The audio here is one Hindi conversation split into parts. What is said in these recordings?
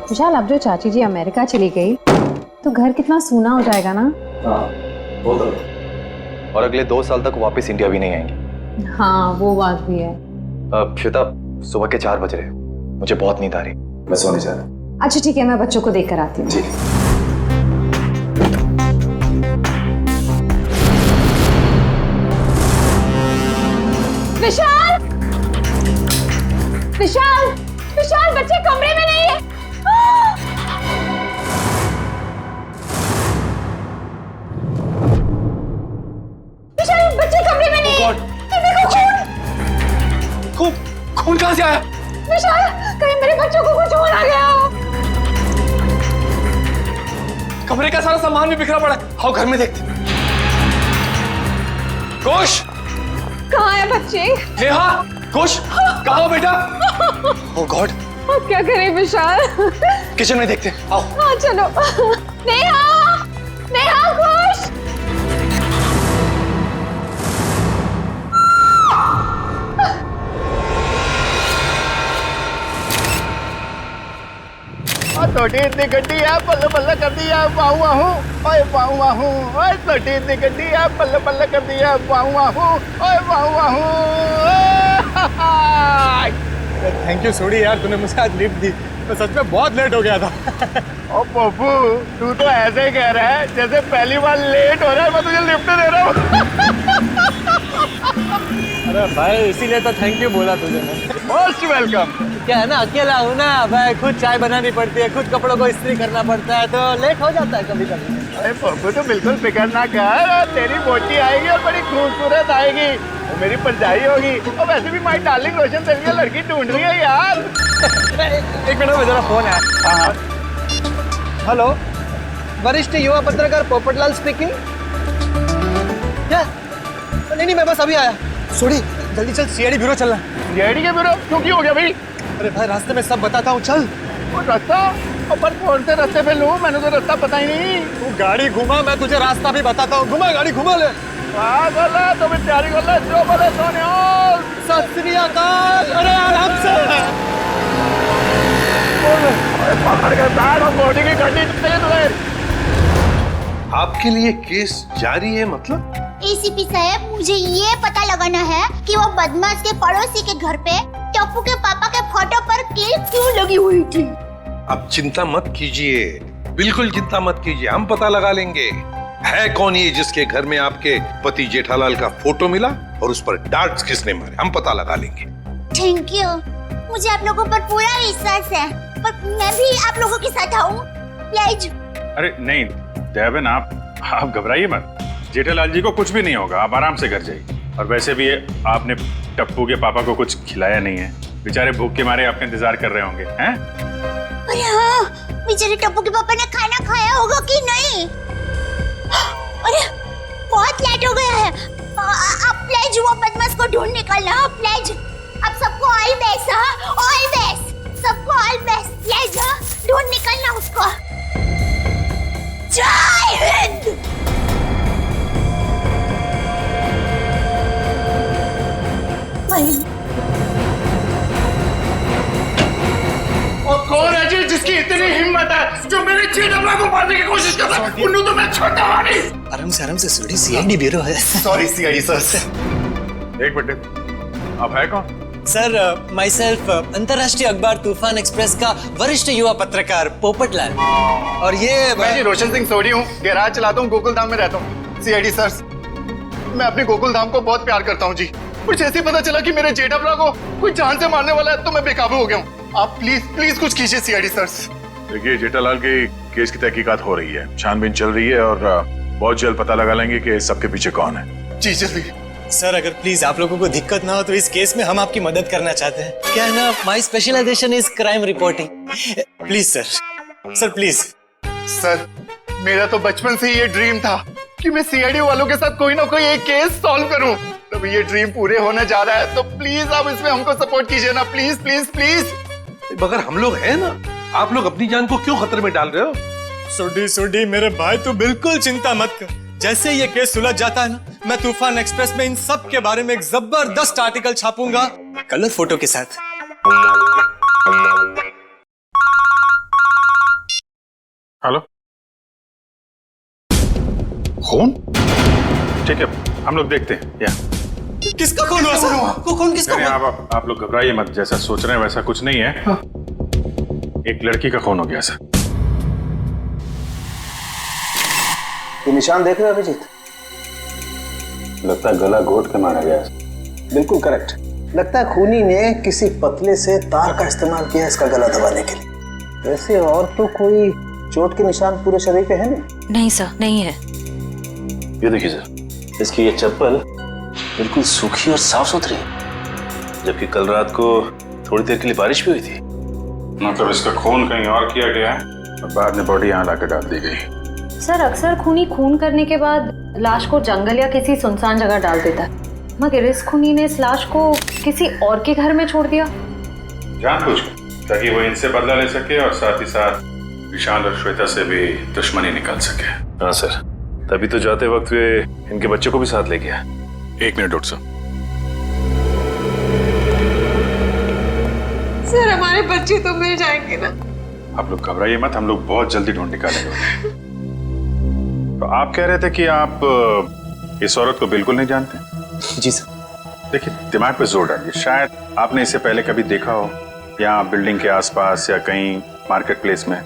विशाल, अब जो चाची जी अमेरिका चली गई तो घर कितना सूना हो जाएगा ना। हाँ, वो तो। और अगले 2 साल तक वापस इंडिया भी नहीं आएंगी। हाँ, वो बात भी है। श्वेता, सुबह के 4 बज रहे, मुझे बहुत नींद आ रही, मैं सोने जा रहा। अच्छा ठीक है, मैं बच्चों को देख कर आती हूँ। जी। विशाल, विशाल, विशाल, बच्चे कमरे में नहीं है। विशाल, बच्चे कमरे में नहीं है। खून, खून कहाँ से आया? विशाल, कहीं मेरे बच्चों को कुछ हो ना गया हो। कमरे का सारा सामान भी बिखरा पड़ा है। आओ घर में देखते। कुश, कहाँ है बच्चे? नेहा, कुश, कहाँ हो बेटा? ओह गॉड, अब क्या करें विशाल? किचन में देखते हैं। आओ। हाँ चलो। नेहा, नेहा, खुश। छोटी इतनी गड्डी है, बल्ले बल्ले कर दिया, बाहू आहू, ओए बाहू आहू, ओए छोटी इतनी गड्डी है, बल्ले बल्ले कर दिया, बाहू आहू, ओए बाहू आहू। थैंक यू सोडी यार, तूने मुझे आज लिफ्ट दी। मैं सच में बहुत लेट हो गया था। ओ पप्पू, तू तो ऐसे ही कह रहा है जैसे पहली बार लेट हो रहा है मैं तुझे लिफ्ट दे रहा हूँ। अरे भाई, इसीलिए तो थैंक यू बोला तुझे मैं। Most welcome. क्या है ना, अकेला हूँ ना भाई, खुद चाय बनानी पड़ती है, खुद कपड़ों को इस्त्री करना पड़ता है, तो लेट हो जाता है कभी कभी। अरे पप्पू, तो बिल्कुल फिक्र ना कर, तेरी बोटी आएगी और बड़ी खूबसूरत आएगी, वो मेरी परजाई होगी। और वैसे भी माई डार्लिंग रोशन तेरे लिए लड़की ढूंढ रही है यार। एक मिनट में जरा फोन है। हाँ। हेलो, वरिष्ठ युवा पत्रकार पोपटलाल स्पीकिंग। क्या? नहीं, मैं बस अभी आया। सोडी, जल्दी चल, सीआईडी ब्यूरो चलना। सीआईडी के ब्यूरो? क्यों, की हो गया भाई? अरे भाई, रास्ते में सब बताता हूँ, चल। वो रास्ता? पर कौन से रास्ते पे लूं? मैंने तो रास्ता पता ही नहीं। तू गाड़ी घुमा, मैं तुझे रास्ता भी बताता हूँ। घुमा गाड़ी, घुमा ले। पागल है, तो मैं तैयारी कर ले, जो बोले सोने। सत श्री अकाल। अरे आराम से। पकड़ के बैठ और बॉडी की गड्डी तेज रहे। आपके लिए केस जारी है मतलब? एसीपी साहब, मुझे ये पता लगाना है कि वो बदमाश के पड़ोसी के घर पे टप्पू के पापा के फोटो पर क्लिप क्यों लगी हुई थी। अब चिंता मत कीजिए, बिल्कुल चिंता मत कीजिए, हम पता लगा लेंगे। है कौन ये जिसके घर में आपके पति जेठालाल का फोटो मिला और उस पर डार्ट्स किसने मारे, हम पता लगा लेंगे। थैंक यू, मुझे आप लोगों पर पूरा विश्वास है, पर मैं भी आप लोगों के साथ आऊँ प्लीज। अरे नहीं देवन, आप घबराइए मत, जेठालाल जी को कुछ भी नहीं होगा, आप आराम से घर जाइए। और वैसे भी आपने टप्पू के पापा को कुछ खिलाया नहीं है, बेचारे भूख के मारे आपका इंतजार कर रहे होंगे हैं? अरे हाँ, बेचारे टप्पू के पापा ने खाना खाया होगा कि नहीं? अरे बहुत लेट हो गया है, आप प्लीज वो बदमाश को ढूंढ निकालना, प्लीज। आप सबको ऑल बेस्ट, ऑल बेस्ट, सबको ऑल बेस्ट, प्लीज ढूंढ निकालना उसको। जय हिंद। और कौन है जी जिसकी इतनी हिम्मत है जो मेरे जेठमला को मारने की कोशिश कर रहा है? उन्हें तो मैं छोड़ता नहीं। आराम से सोडी, सीआईडी ब्यूरो है। Sorry CID sir. एक मिनट, आप है कौन? सर, माई सेल्फ, अंतर्राष्ट्रीय अखबार तूफान एक्सप्रेस का वरिष्ठ युवा पत्रकार पोपटलाल। और ये मैं जी रोशन सिंह सोडी हूँ, गैराज चलाता हूँ, गोकुल धाम में रहता हूँ। सीआईडी सर, मैं अपने गोकुल धाम को बहुत प्यार करता हूँ जी। मुझे ऐसे पता चला कि मेरे जेठामला को कोई जान से मारने वाला है, तो मैं बेकाबू हो गया हूँ। आप प्लीज कुछ कीजिए सीआईडी सर। देखिए, जेठालाल के केस की तहकीकात हो रही है, छानबीन चल रही है और बहुत जल्द पता लगा लेंगे कि सबके पीछे कौन है। जी जल्दी। सर, अगर प्लीज आप लोगों को दिक्कत ना हो तो इस केस में हम आपकी मदद करना चाहते हैं। क्या है ना, my specialisation is crime reporting. Please sir, please. Sir, मेरा तो बचपन से ये ड्रीम था कि मैं सीआईडी वालों के साथ कोई ना कोई एक केस सॉल्व करूं। तो ये ड्रीम पूरे होने जा रहा है, तो प्लीज आप इसमें हमको सपोर्ट कीजिए ना, प्लीज प्लीज प्लीज। मगर हम लोग हैं ना, आप लोग अपनी जान को क्यों खतरे में डाल रहे हो? सोडी मेरे भाई, तू बिल्कुल चिंता मत कर। जैसे ये केस सुलझ जाता है ना, मैं तूफान एक्सप्रेस में इन सब के बारे में एक जबरदस्त आर्टिकल छापूंगा, कलर फोटो के साथ। हेलो, खून? ठीक है, हम लोग देखते हैं। या किसका खून हुआ सर? कौन किसका नहीं, हुआ? आप लोग घबराइए मत, जैसा सोच रहे हैं वैसा कुछ नहीं है। हाँ। एक लड़की का खून हो गया सर। ये निशान देख रहे हो अभिजीत? लगता है गला घोट के मारा गया। बिल्कुल करेक्ट। लगता है खूनी ने किसी पतले से तार का इस्तेमाल किया इसका गला दबाने के लिए। वैसे और तो कोई चोट के निशान पूरे शरीर पे है नहीं? नहीं सर, नहीं है। ये देखिए सर, इसकी ये चप्पल बिल्कुल सूखी और साफ सुथरी है, जबकि कल रात को थोड़ी देर के लिए बारिश भी हुई थी। मतलब इसका खून कहीं और किया गया है और बाद में बॉडी यहाँ लाकर डाल दी गई। सर अक्सर खूनी खून करने के बाद लाश को जंगल या किसी सुनसान जगह डाल देता है, मगर इस खूनी ने इस लाश को किसी और के घर में छोड़ दिया। जानबूझकर, ताकि वो इनसे बदला ले सके और साथ ही साथ विशाल और श्वेता से भी दुश्मनी निकाल सके। हाँ सर, तभी तो जाते वक्त वे इनके बच्चे को भी साथ ले गया। 1 मिनट डॉक्टर साहब। सर हमारे बच्चे तो मिल जाएंगे ना? आप लोग घबराइए मत, हम लोग बहुत जल्दी ढूंढ निकालेंगे। तो आप कह रहे थे कि आप इस औरत को बिल्कुल नहीं जानते? जी सर। देखिए, दिमाग पे जोर डालिए, शायद आपने इसे पहले कभी देखा हो, यहाँ बिल्डिंग के आसपास या कहीं मार्केट प्लेस में।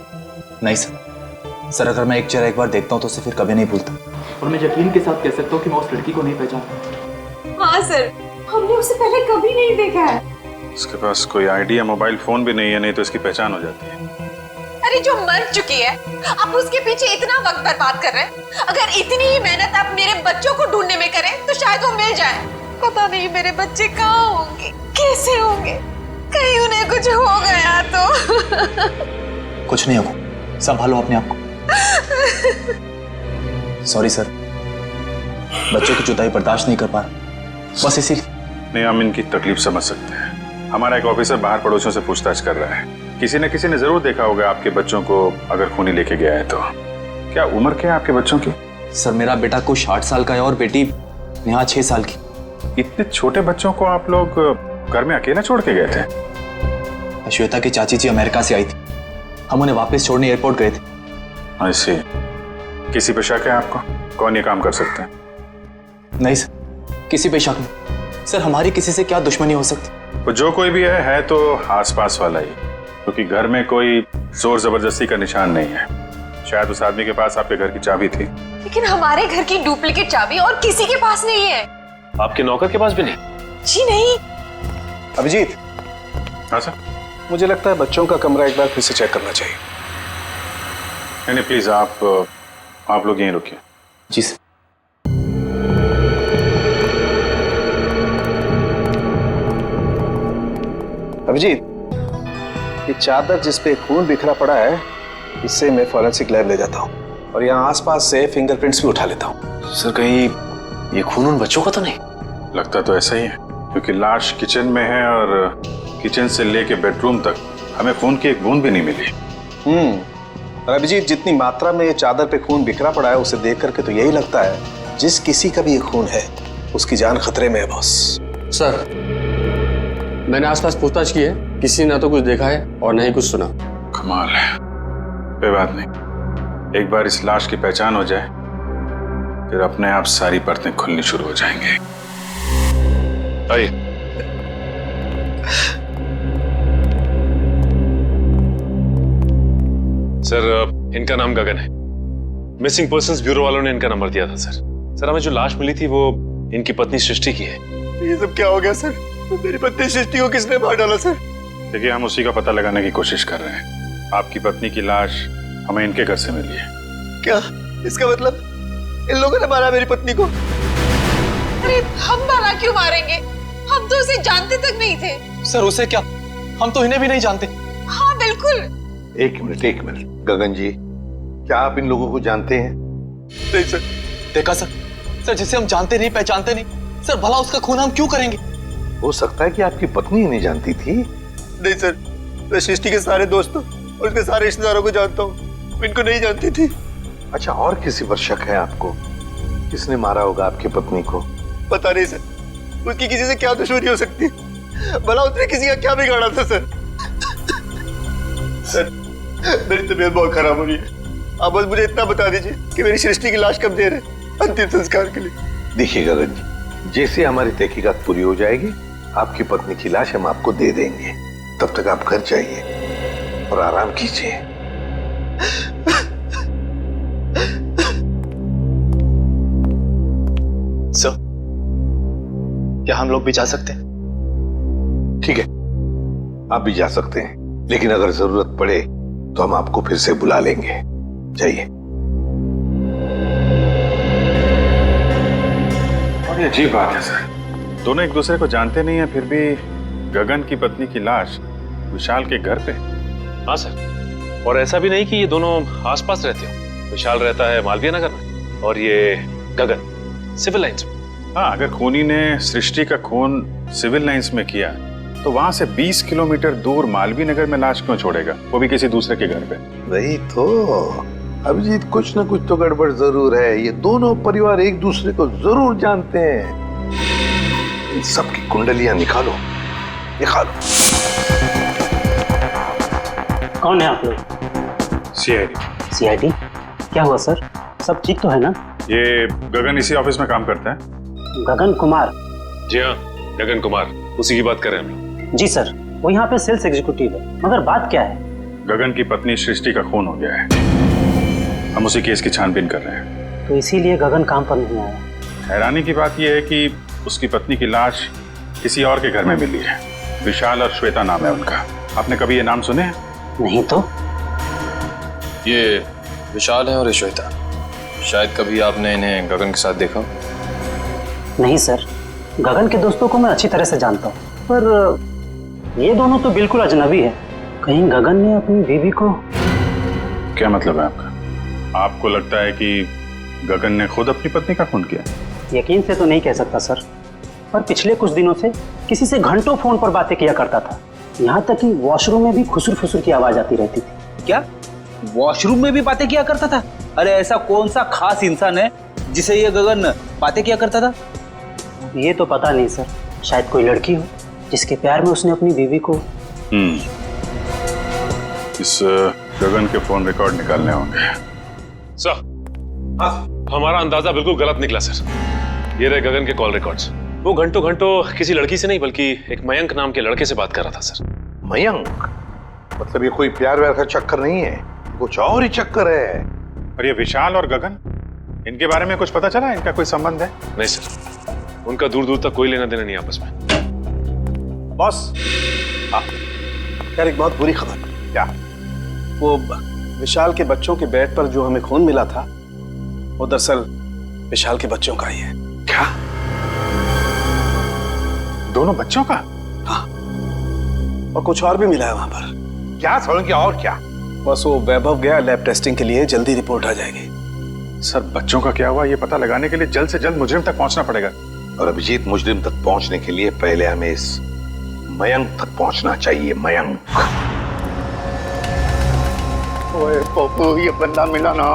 नहीं सर। सर अगर मैं एक चेहरा एक बार देखता हूँ तो उसे फिर कभी नहीं भूलता। और मैं यकीन के साथ कह सकता हूँ कि मैं उस लड़की को नहीं पहचानता। हाँ सर, हमने उसे पहले कभी नहीं देखा है। इसके पास कोई आईडी या मोबाइल फोन भी नहीं है, नहीं तो इसकी पहचान हो जाती है। अरे जो मर चुकी है, आप उसके पीछे इतना वक्त बर्बाद कर रहे हैं। अगर इतनी ही मेहनत आप मेरे बच्चों को ढूंढने में करें तो शायद वो मिल जाए। पता नहीं मेरे बच्चे कहाँ होंगे, कैसे होंगे, कहीं उन्हें कुछ हो गया तो। कुछ नहीं होगा, संभालो अपने आप को। सॉरी सर, बच्चों की जुदाई बर्दाश्त नहीं कर पा रहा, बस इसीलिए। नहीं, हम इनकी तकलीफ समझ सकते हैं। हमारा एक ऑफिसर बाहर पड़ोसियों से पूछताछ कर रहा है। किसी न किसी ने जरूर देखा होगा आपके बच्चों को, अगर खूनी लेके गया है तो। क्या उम्र क्या है आपके बच्चों की? सर मेरा बेटा कुछ 60 साल का है और बेटी नेहा 6 साल की। इतने छोटे बच्चों को आप लोग घर में अकेला छोड़ के गए थे? श्वेता की चाची जी अमेरिका से आई थी, हम उन्हें वापस छोड़ने एयरपोर्ट गए थे। ऐसे किसी पे शक है आपको? कौन ये काम कर सकते हैं? नहीं सर, किसी पे शक नहीं। सर हमारी किसी से क्या दुश्मनी हो सकती? वो जो कोई भी है तो आसपास वाला ही, क्योंकि घर में कोई जोर जबरदस्ती का निशान नहीं है। शायद उस आदमी के पास आपके घर की चाबी थी। लेकिन हमारे घर की डुप्लीकेट चाबी और किसी के पास नहीं है। आपके नौकर के पास भी नहीं? जी नहीं। अभिजीत। हाँ सर। मुझे लगता है बच्चों का कमरा एक बार फिर से चेक करना चाहिए। नहीं प्लीज, आप लोग यहीं रुकिए। जी सर। अभिजीत, ये चादर जिस पे खून बिखरा पड़ा है, इससे मैं फॉरेंसिक लैब ले जाता हूँ और यहाँ आसपास से फिंगरप्रिंट्स भी उठा लेता हूँ। सर कहीं ये खून उन बच्चों का तो नहीं? लगता तो ऐसा ही है, क्योंकि लाश किचन में है और किचन से लेके बेडरूम तक हमें खून की एक बूंद भी नहीं मिली। और अभिजीत, जितनी मात्रा में ये चादर पे खून बिखरा पड़ा है उसे देख करके तो यही लगता है जिस किसी का भी ये खून है उसकी जान खतरे में है बॉस। सर मैंने आसपास पूछताछ की है, किसी ने ना तो कुछ देखा है और ना ही कुछ सुना। कमाल है। कोई बात नहीं, एक बार इस लाश की पहचान हो जाए फिर अपने आप सारी परतें खुलनी शुरू हो जाएंगे। आइए। सर इनका नाम गगन है। मिसिंग पर्संस ब्यूरो वालों ने इनका नंबर दिया था सर। सर हमें जो लाश मिली थी वो इनकी पत्नी सृष्टि की है। ये सब क्या हो गया सर? मेरी पत्नी सृष्टि को किसने मार डाला सर? देखिए, हम उसी का पता लगाने की कोशिश कर रहे हैं। आपकी पत्नी की लाश हमें इनके घर से मिली है। क्या इसका मतलब इन लोगों ने मारा मेरी पत्नी को? अरे हम भला क्यों मारेंगे? हम तो उसे जानते तक नहीं थे। सर उसे क्या, हम तो इन्हें भी नहीं जानते। हाँ बिल्कुल। एक मिनट गगन जी, क्या आप इन लोगों को जानते हैं? नहीं सर। देखा सर, सर जिसे हम जानते नहीं पहचानते नहीं, सर भला उसका खून हम क्यों करेंगे? हो सकता है कि आपकी पत्नी ही नहीं जानती थी। नहीं सर, मैं सृष्टि के सारे दोस्तों और उसके सारे रिश्तेदारों को जानता हूँ, इनको नहीं जानती थी। अच्छा, और किसी पर शक है आपको? किसने मारा होगा आपकी पत्नी को? पता नहीं सर, उसकी किसी से क्या दुश्मनी हो सकती है? भला उसने किसी का क्या बिगाड़ा था सर? सर मेरी तबीयत बहुत खराब हो रही है, आप बस मुझे इतना बता दीजिए कि मेरी सृष्टि की लाश कब दे रहे अंतिम संस्कार के लिए। देखिए गगन जी, जैसे हमारी तहकीकात पूरी हो जाएगी आपकी पत्नी की लाश हम आपको दे देंगे। तब तक आप घर जाइए और आराम कीजिए। सर, क्या हम लोग भी जा सकते हैं? ठीक है, आप भी जा सकते हैं, लेकिन अगर जरूरत पड़े तो हम आपको फिर से बुला लेंगे। जाइए। और ये अजीब बात है सर, दोनों एक दूसरे को जानते नहीं है, फिर भी गगन की पत्नी की लाश विशाल के घर पे। हाँ सर, और ऐसा भी नहीं कि ये दोनों आसपास रहते हो। विशाल रहता है मालवीय नगर में और ये गगन सिविल लाइंस में। हाँ, अगर खूनी ने सृष्टि का खून सिविल लाइंस में किया तो वहां से 20 किलोमीटर दूर मालवीय नगर में लाश क्यों छोड़ेगा, वो भी किसी दूसरे के घर पे? वही तो अभिजीत, कुछ ना कुछ तो गड़बड़ जरूर है। ये दोनों परिवार एक दूसरे को जरूर जानते हैं। इन सबकी कुंडलियां निकालो, निकालो। कौन है आप लोग? सीआईडी। सीआईडी? क्या हुआ सर? सब ठीक तो है ना? ये गगन इसी ऑफिस में काम करता है। गगन कुमार? जी हाँ, गगन कुमार, उसी की बात कर रहे हैं हम लोग। जी सर, वो यहाँ पे सेल्स एग्जीक्यूटिव है। मगर बात क्या है? गगन की पत्नी सृष्टि का खून हो गया है, हम उसी केस की छानबीन कर रहे हैं। तो इसीलिए गगन काम पर नहीं आया। हैरानी की बात यह है कि उसकी पत्नी की लाश किसी और के घर में मिली है। विशाल और श्वेता नाम है उनका। आपने कभी ये नाम सुने हैं? नहीं तो। ये विशाल है और ये श्वेता। शायद कभी आपने इन्हें गगन के साथ देखा? नहीं सर, गगन के दोस्तों को मैं अच्छी तरह से जानता हूँ, पर ये दोनों तो बिल्कुल अजनबी है। कहीं गगन ने अपनी बीवी को... क्या मतलब है आपका? आपको लगता है कि गगन ने खुद अपनी पत्नी का खून किया? यकीन से तो नहीं कह सकता सर, पर पिछले कुछ दिनों से किसी से घंटों फोन पर बातें किया करता था। यहाँ तक कि वॉशरूम में भी खुसुर फुसुर की आवाज आती रहती थी। क्या वॉशरूम में भी बातें किया करता था? अरे ऐसा कौन सा खास इंसान है जिसे ये गगन बातें किया करता था? ये तो पता नहीं सर, शायद कोई लड़की हो जिसके प्यार में उसने अपनी बीवी को... इस गगन के फोन रिकॉर्ड निकालने होंगे। सर, हमारा अंदाजा बिल्कुल गलत निकला सर। ये रहे गगन के कॉल रिकॉर्ड्स। वो घंटों घंटों किसी लड़की से नहीं बल्कि एक मयंक नाम के लड़के से बात कर रहा था सर। मयंक? मतलब ये कोई प्यार व्यार का चक्कर नहीं है, कुछ और ही चक्कर है। और ये विशाल और गगन, इनके बारे में कुछ पता चला? इनका कोई संबंध है? नहीं सर, उनका दूर दूर तक कोई लेना देना नहीं आपस में। बॉस, यार एक बहुत बुरी खबर। क्या? वो विशाल के बच्चों के बेड पर जो हमें खून मिला था वो दरअसल विशाल के बच्चों का ही है। क्या? दोनों बच्चों का? हाँ, और कुछ और भी मिला है वहां पर। क्या समझ गया? और क्या? बस वो वैभव गया लैब टेस्टिंग के लिए, जल्दी रिपोर्ट आ जाएगी। सर, बच्चों का क्या हुआ ये पता लगाने के लिए जल्द से जल्द मुजरिम तक पहुंचना पड़ेगा। और अभिजीत, मुजरिम तक पहुंचने के लिए पहले हमें इस मयंक तक पहुंचना चाहिए। मयंक। ओए पप्पू, ये बंदा मिला ना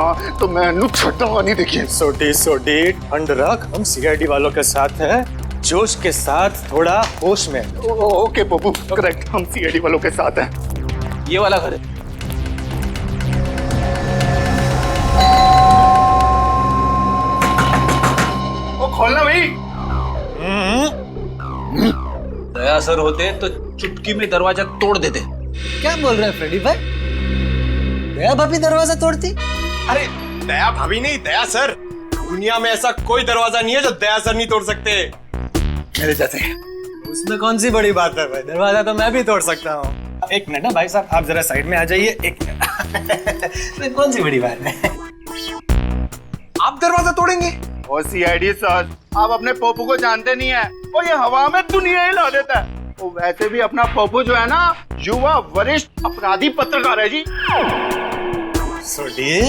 तो मैं नुकसान नहीं। देखिए सोडी ठंड रख, हम सीआईडी वालों के साथ हैं, जोश के साथ, थोड़ा होश में। ओके पप्पू, करेक्ट, हम सीआईडी वालों के साथ हैं। ये वाला घर है। ओ खोलना भाई। दया सर होते तो चुटकी में दरवाजा तोड़ देते। क्या बोल रहे हैं फ्रेडी भाई? दया भाभी दरवाजा तोड़ती? अरे दया भाभी नहीं, दया सर। दुनिया में ऐसा कोई दरवाजा नहीं है जो दया सर नहीं तोड़ सकते। मेरे जैसे। उसमें कौन सी बड़ी बात है भाई, दरवाजा तो मैं भी तोड़ सकता हूँ। एक मिनट ना भाई साहब, आप जरा साइड में आ जाइए। एक मिनट। कौन सी बड़ी बात है? आप दरवाजा तोड़ेंगे? ओ सीआईडी सर, आप अपने पप्पू को जानते नहीं है और ये हवा में दुनिया हिला देता है। वो वैसे भी अपना पप्पू जो है ना, युवा वरिष्ठ अपराधी पत्रकार है जी। सोडी,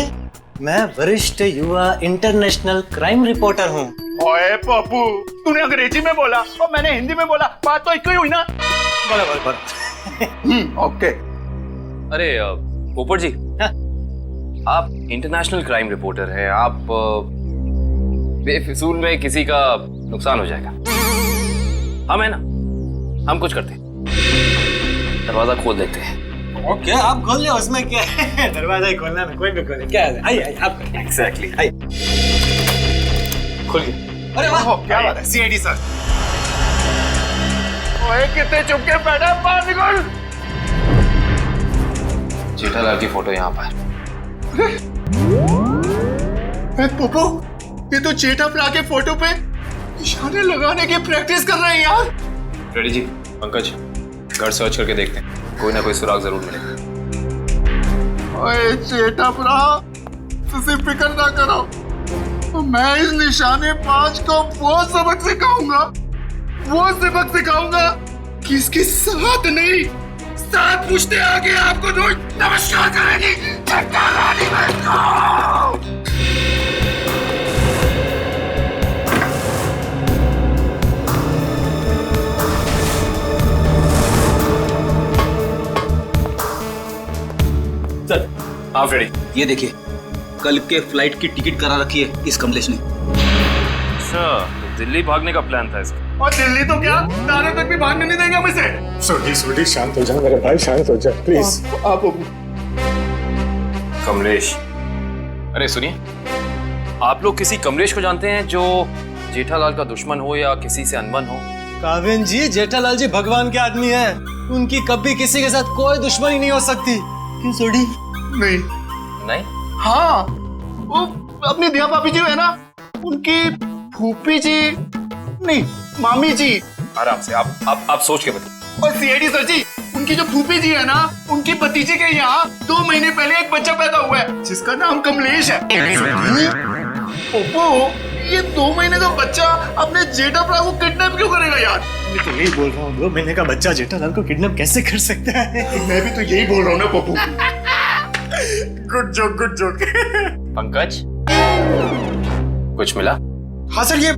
मैं वरिष्ठ युवा इंटरनेशनल क्राइम रिपोर्टर हूँ। ओए पप्पू, तूने अंग्रेजी में बोला और मैंने हिंदी में बोला, बात तो एक ही हुई ना। बराबर। ओके। अरे पोपट जी, आप इंटरनेशनल क्राइम रिपोर्टर हैं, आप बेफिजूल में किसी का नुकसान हो जाएगा। हम है ना, हम कुछ करते हैं, दरवाजा खोल देते हैं ओके आप खोल ले, उसमें क्या है, दरवाजा ही खोलना ना, कोई भी खोले, क्या है, आइए आइए आप एग्जैक्टली आइए। खुल गया। अरे वाह क्या बात है सीआईडी सर। ओए कितने चुपके बैठा, बाहर निकल। जेठालाल की फोटो यहाँ पर। पोपो, ये तो जेठा प्रा के फोटो पे निशाने लगाने की प्रैक्टिस कर रहे हैं यार। रेडी जी, पंकज घर सर्च करके देखते हैं, कोई ना कोई सुराग जरूर मिलेगा। ओए जेठा प्रा, तुझे फिक्र ना करो, तो मैं इस निशाने पांच को वो सबक सिखाऊंगा कि इसके साथ नहीं, साथ पूछते आगे आपको रोज नमस्कार करेगी। सर आप रेडी? ये देखिए, कल के फ्लाइट की टिकट करा रखी है इस कमलेश ने। अच्छा, तो दिल्ली भागने का प्लान था इसका। और दिल्ली तो क्या, दारे तक भी भागने नहीं देंगे हम इसे। सोडी शांत हो जा मेरे भाई, शांत हो जा प्लीज। आप कमलेश, अरे सुनिए, आप लोग किसी कमलेश को जानते हैं जो जेठालाल का दुश्मन हो या किसी से अनबन हो? काविन जी, जेठालाल जी भगवान के आदमी हैं, उनकी कभी किसी के साथ कोई दुश्मनी नहीं हो सकती। क्यों सोडी? नहीं? हाँ, वो अपनी दिया भाभी जी है ना, उनकी फूफी जी नहीं, मामी जी। आराम से, आप सोच के बताइए। और सीआईडी सर जी, उनकी जो फूफी जी है ना, उनकी भतीजे के यहाँ 2 महीने पहले एक बच्चा पैदा हुआ है जिसका नाम कमलेश है। ओप्पो, ये 2 महीने का बच्चा अपने जेठा प्रा को किडनैप क्यों करेगा यार? मैं तो यही बोल रहा हूँ, 2 महीने का बच्चा जेठालाल को किडनैप कैसे कर सकता है? मैं भी तो यही बोल रहा हूँ ना पप्पू। Good joke. पंकज, कुछ मिला? हाँ सर, ये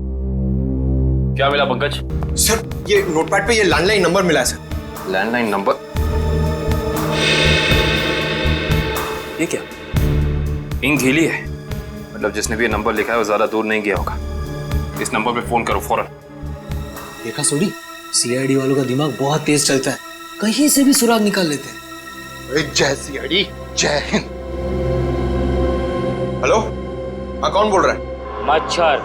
क्या मिला पंकज? सर, ये नोटपैड पे ये लैंडलाइन नंबर मिला है सर। Landline number? ये क्या? इंक गीली है, मतलब जिसने भी ये नंबर लिखा है वो ज्यादा दूर नहीं गया होगा। इस नंबर पे फोन करो फौरन। देखा सोडी, सीआईडी वालों का दिमाग बहुत तेज चलता है, कहीं से भी सुराग निकाल लेते हैं। जय सीआईडी, जय हिंद। हेलो, हाँ कौन बोल रहा है? मच्छर?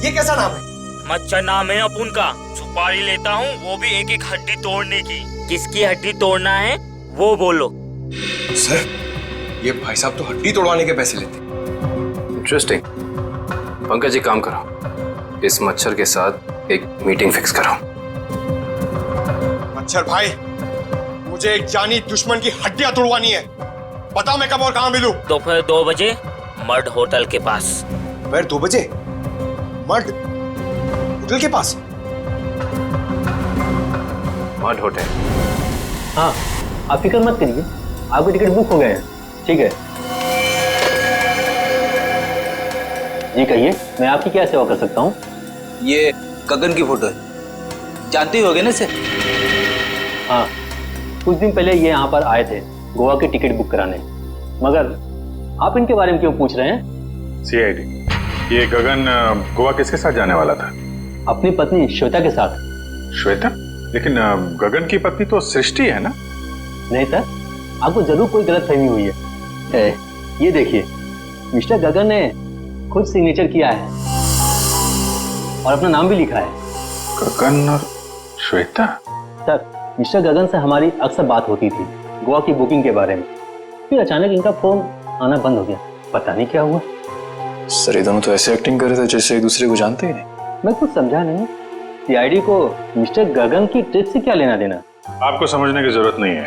ये कैसा नाम है? मच्छर नाम है अपुन का। सुपारी लेता हूँ, वो भी एक एक हड्डी तोड़ने की। किसकी हड्डी तोड़ना है वो बोलो। सर, ये भाई साहब तो हड्डी तोड़वाने के पैसे लेते। इंटरेस्टिंग। पंकज जी काम करो, इस मच्छर के साथ एक मीटिंग फिक्स करो। मच्छर भाई, मुझे एक जानी दुश्मन की हड्डियां तोड़वानी है। बताओ मैं कब और कहाँ मिलूं? दोपहर 2 बजे मर्ड होटल के पास। दोपहर 2 बजे मर्ड होटल के पास? Mud hotel? हाँ, आप फिक्र मत करिए, आपके टिकट बुक हो गए हैं। ठीक है जी, कहिए मैं आपकी क्या सेवा कर सकता हूँ? ये गगन की फोटो है, जानते होगे ना इसे? हाँ, कुछ दिन पहले ये यहाँ पर आए थे गोवा की टिकट बुक कराने, मगर आप इनके बारे में क्यों पूछ रहे हैं? सीआईडी, ये गगन गोवा किसके साथ जाने वाला था? अपनी पत्नी श्वेता के साथ। श्वेता? लेकिन गगन की पत्नी तो सृष्टि है ना? नहीं सर, आपको जरूर कोई गलतफहमी हुई है। ये देखिए, मिस्टर गगन ने खुद सिग्नेचर किया है और अपना नाम भी लिखा है। गगन और श्वेता? सर, मिस्टर गगन से हमारी अक्सर बात होती थी गोवा की बुकिंग के बारे में, फिर अचानक इनका फोन आना बंद हो गया, पता नहीं क्या हुआ। सर, ये दोनों तो ऐसे एक्टिंग कर रहे थे जैसे एक दूसरे को जानते ही नहीं। मैं कुछ समझा नहीं, सीआईडी को मिस्टर गगन की ट्रिप से क्या लेना देना? आपको समझने की जरूरत नहीं है,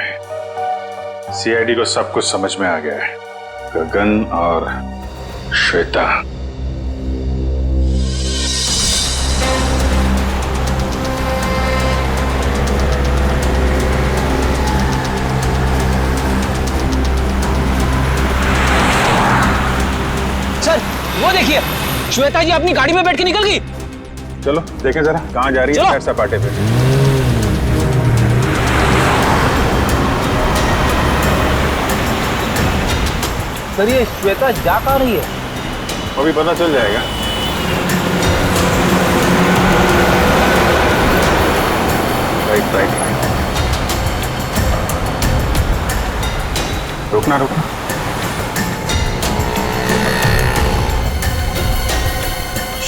सीआईडी को सब कुछ समझ में आ गया है। गगन और श्वेता। सर, वो देखिए, श्वेता जी अपनी गाड़ी में बैठ के निकल गई। चलो देखें जरा कहाँ जा रही है सैर सपाटे पे। सर, ये श्वेता जा कहाँ रही है? अभी पता चल जाएगा। भाई राइट राइट राइट। रुकना रुकना।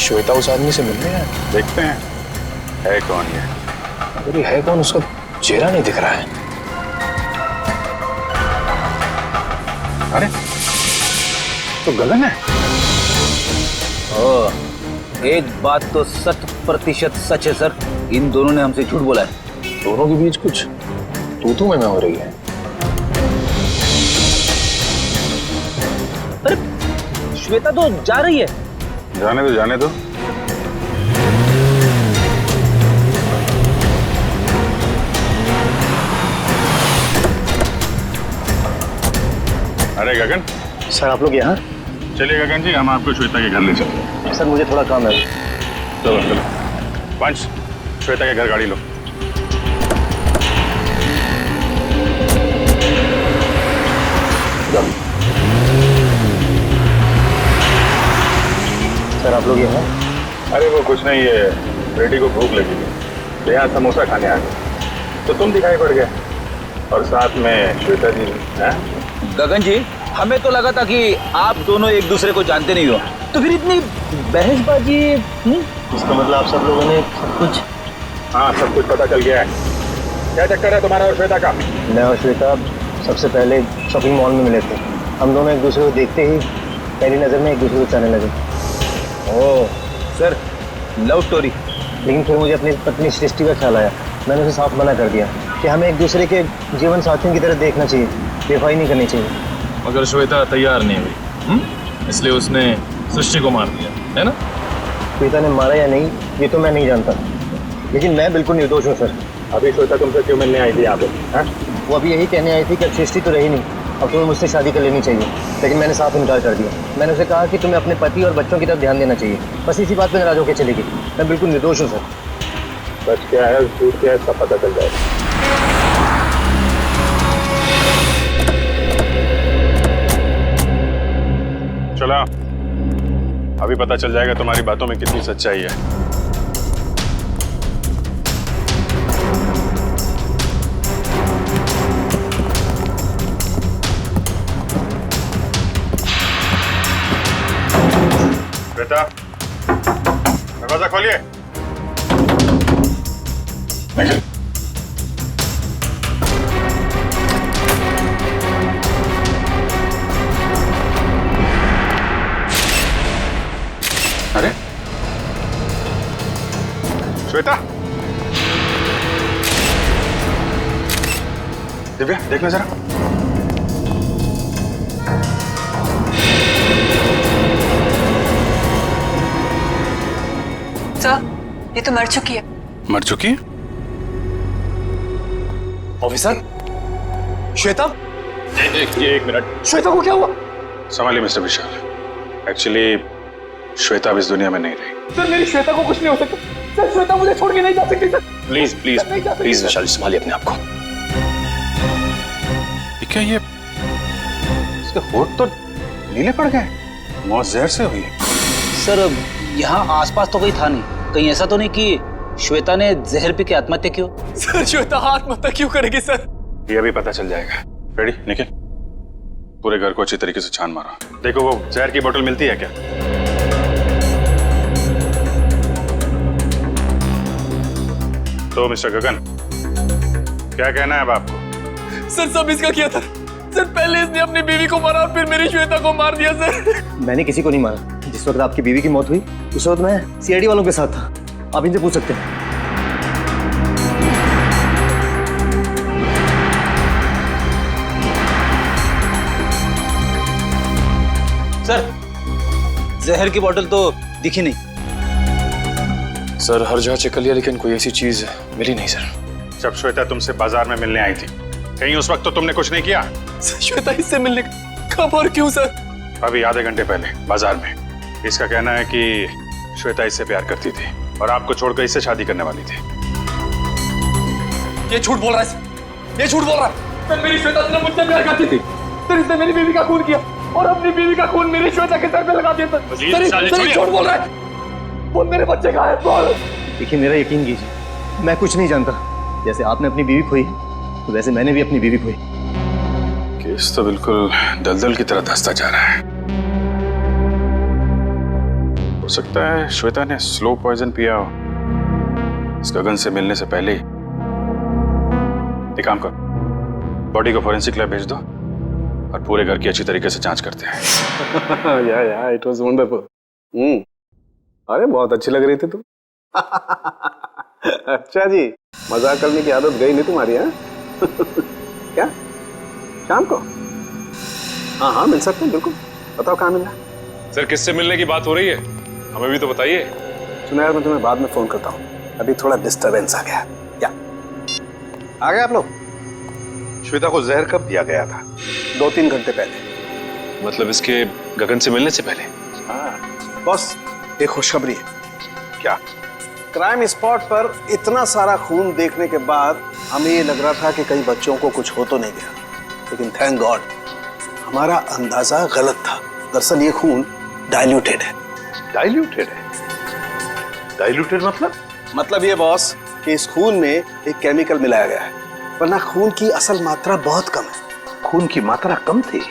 श्वेता उस आदमी से मिलने है। देखते हैं है कौन ये। अरे है कौन, उसका चेहरा नहीं दिख रहा है। अरे तो गगन है। एक बात तो 100% सच है सर, इन दोनों ने हमसे झूठ बोला है। दोनों के बीच कुछ तू में हो रही है। अरे श्वेता तो जा रही है। जाने दो जाने दो। अरे गगन। सर आप लोग यहाँ? चलिए गगन जी, हम आपको श्वेता के घर ले चलते हैं। सर मुझे थोड़ा काम है। चलो चलो पंच, श्वेता के घर गाड़ी लो। सर आप लोग यहाँ? अरे वो कुछ नहीं, ये बेटी को भूख लगी थी तो यहाँ समोसा खाने आ गए तो तुम दिखाई पड़ गए और साथ में श्वेता जी हैं। गगन जी, हमें तो लगा था कि आप दोनों एक दूसरे को जानते नहीं हो, तो फिर इतनी बहसबाजी। इसका मतलब आप सब लोगों ने सब कुछ? हाँ सब कुछ पता चल गया है। क्या चक्कर है तुम्हारा और श्वेता का? मैं और श्वेता सबसे पहले शॉपिंग मॉल में मिले थे। हम दोनों एक दूसरे को देखते ही पहली नज़र में एक दूसरे को चाहने लगे। Oh sir, love story. लेकिन फिर मुझे अपनी पत्नी सृष्टि का ख्याल आया। मैंने उसे साफ मना कर दिया कि हमें एक दूसरे के जीवन साथियों की तरह देखना चाहिए, बेवफाई नहीं करनी चाहिए। मगर श्वेता तैयार नहीं हुई, इसलिए उसने सृष्टि को मार दिया, है ना? श्वेता ने मारा या नहीं ये तो मैं नहीं जानता, लेकिन मैं बिल्कुल निर्दोष हूँ सर। अभी श्वेता तुमसे क्यों मिलने आई थी यहाँ पे? वो अभी यही कहने आई थी कि अब सृष्टि तो रही नहीं, अब तुम्हें मुझसे शादी कर लेनी चाहिए। लेकिन मैंने साफ इनकार कर दिया। मैंने उसे कहा कि तुम्हें अपने पति और बच्चों की तरफ ध्यान देना चाहिए। बस इसी बात पर नाराज होकर चली गई। मैं बिल्कुल निर्दोष हूँ सर। सच क्या है झूठ क्या है सब पता चल जाएगा। चलो अभी पता चल जाएगा तुम्हारी बातों में कितनी सच्चाई है। बेटा दरवाजा खोलिए। अरे श्वेता, दिव्या देखना जरा। सर ये तो मर चुकी है। मर चुकी है? ऑफिसर श्वेता? एक मिनट। श्वेता को क्या हुआ? संभालिए मिस्टर विशाल। एक्चुअली श्वेता अब इस दुनिया में नहीं रही। सर मेरी श्वेता को कुछ नहीं हो सकता। सर श्वेता मुझे छोड़ के नहीं जा सकती। सर प्लीज प्लीज प्लीज विशाल, संभालिए अपने आप को। क्या ये इसके होठ तो नीले पड़ गए, मौत जहर से हुई है। सर यहाँ आसपास तो कोई था नहीं, कहीं ऐसा तो नहीं कि श्वेता ने जहर पी के आत्महत्या की हो? सर श्वेता आत्महत्या क्यों करेगी सर? ये अभी पता चल जाएगा। रेडी निखिल, पूरे घर को अच्छी तरीके से छान मारो। देखो वो जहर की बोतल मिलती है क्या? तो मिस्टर गगन क्या कहना है अब आपको? सर सब इसका किया था। सर पहले इसने अपनी बीवी को मारा और फिर मेरी श्वेता को मार दिया सर। मैंने किसी को नहीं मारा। जिस वक्त आपकी बीवी की मौत हुई उस वक्त मैं सीआईडी वालों के साथ था। आप इनसे पूछ सकते हैं। सर जहर की बोतल तो दिखी नहीं। सर हर जगह चेक कर लिया लेकिन कोई ऐसी चीज मिली नहीं सर। जब श्वेता तुमसे बाजार में मिलने आई थी कहीं उस वक्त तो तुमने कुछ नहीं किया? श्वेता इससे मिलने कब और क्यों सर? अभी आधे घंटे पहले बाजार में। इसका कहना है कि श्वेता इससे प्यार करती थी और आपको छोड़कर इससे शादी करने वाली थी। ये झूठ बोल रहा है सर, ये झूठ बोल रहा है। सर मेरी श्वेता से मुझसे प्यार करती थी, सर इसने मेरी बीवी का खून किया और अपनी बीवी का खून मेरी श्वेता के सर पे लगा दिया। सर झूठ बोल रहा है। वो मेरे बच्चे का है। बोल। देखिए मेरा यकीन कीजिए, मैं कुछ नहीं जानता। जैसे आपने अपनी बीवी खोई तो वैसे मैंने भी अपनी बीवी खोई। केस तो बिल्कुल दलदल की तरह धंसता जा रहा है। हो सकता है श्वेता ने स्लो पॉइजन पिया हो इस गगन से मिलने से पहले ही। एक काम कर, बॉडी को फॉरेंसिक लैब भेज दो और पूरे घर की अच्छी तरीके से जांच करते हैं। या इट वाज वंडरफुल। अरे बहुत अच्छी लग रही थी तुम। अच्छा जी, मजाक करने की आदत गई नहीं तुम्हारी? है क्या शाम को? हाँ मिल सकते हैं, बिल्कुल। बताओ कहाँ मिलना? सर किससे मिलने की बात हो रही है, हमें भी तो बताइए। सुना यार, मैं तुम्हें बाद में फोन करता हूँ, अभी थोड़ा डिस्टरबेंस आ गया। क्या आ गए आप लोग? श्वेता को जहर कब दिया गया था? 2-3 घंटे पहले। मतलब इसके गगन से मिलने से पहले? हाँ बॉस, एक खुशखबरी है। क्या? क्राइम स्पॉट पर इतना सारा खून देखने के बाद हमें ये लग रहा था कि कई बच्चों को कुछ हो तो नहीं गया, लेकिन थैंक गॉड हमारा अंदाजा गलत था। दरअसल ये खून डाइल्यूटेड है। डाइल्यूटेड है? डाइल्यूटेड मतलब ये बॉस कि इस खून में एक केमिकल मिलाया गया है, वरना खून की असल मात्रा बहुत कम है। खून की मात्रा कम थी,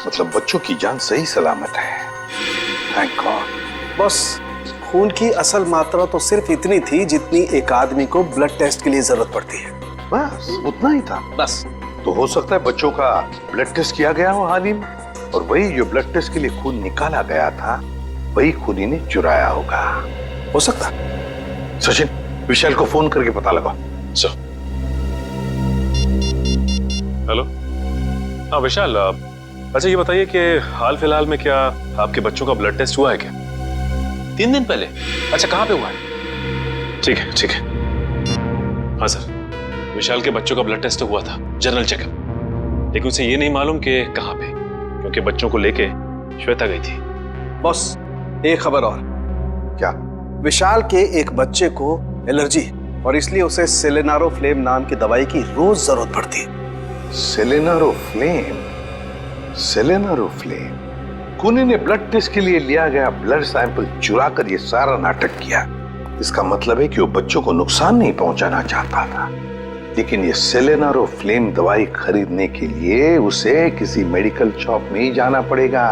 मतलब बच्चों की जान सही सलामत है। Thank God. बॉस, खून की असल मात्रा तो सिर्फ इतनी थी जितनी एक आदमी को ब्लड टेस्ट के लिए जरूरत पड़ती है। बस उतना ही था? बस। तो हो सकता है बच्चों का ब्लड टेस्ट किया गया हो हाल ही में, और वही जो ब्लड टेस्ट के लिए खून निकाला गया था वही खून ही ने चुराया होगा। हो सकता। सचिन, विशाल को फोन करके पता लगाओ। हेलो, हाँ विशाल, अच्छा ये बताइए कि हाल फिलहाल में क्या आपके बच्चों का ब्लड टेस्ट हुआ है क्या? 3 दिन पहले? अच्छा, कहाँ पे हुआ है? ठीक है ठीक है। हाँ सर, विशाल के बच्चों का ब्लड टेस्ट हुआ था, जनरल चेकअप, लेकिन उसे ये नहीं मालूम कि कहाँ पे, क्योंकि बच्चों को लेके श्वेता गई थी। बॉस, एक खबर और। क्या? विशाल के एक बच्चे को एलर्जी है और इसलिए उसे सेलेनारोफ्लेम नाम की दवाई की रोज जरूरत पड़ती है। सेलेनारोफ्लेम? सेलेनारोफ्लेम? खूनी ने ब्लड टेस्ट के लिए लिया गया ब्लड सैंपल चुरा कर ये सारा नाटक किया। इसका मतलब है कि वो बच्चों को नुकसान नहीं पहुंचाना चाहता था, लेकिन ये सेलेनारोफ्लेम दवाई खरीदने के लिए उसे किसी मेडिकल शॉप में ही जाना पड़ेगा।